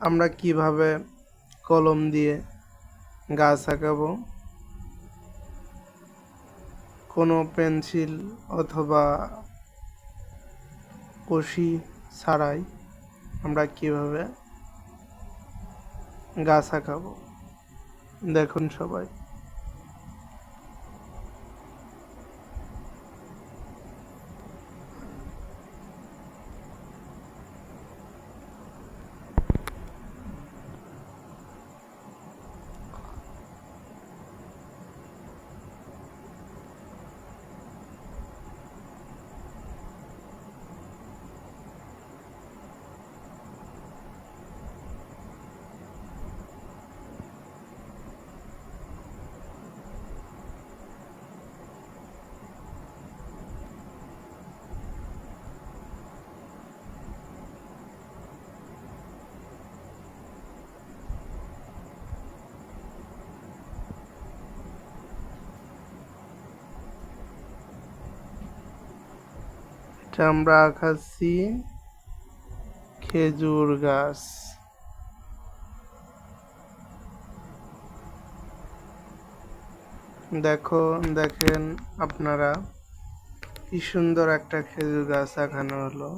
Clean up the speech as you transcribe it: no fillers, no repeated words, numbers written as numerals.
আমরা কিভাবে কলম দিয়ে গাছ আঁকাবো, কোনো পেন্সিল অথবা কষি ছাড়াই আমরা কিভাবে গাছ আঁকাবো দেখুন সবাই। এটা আমরা আঁকাচ্ছি খেজুর গাছ। দেখেন আপনারা কি সুন্দর একটা খেজুর গাছ আঁকানো হলো।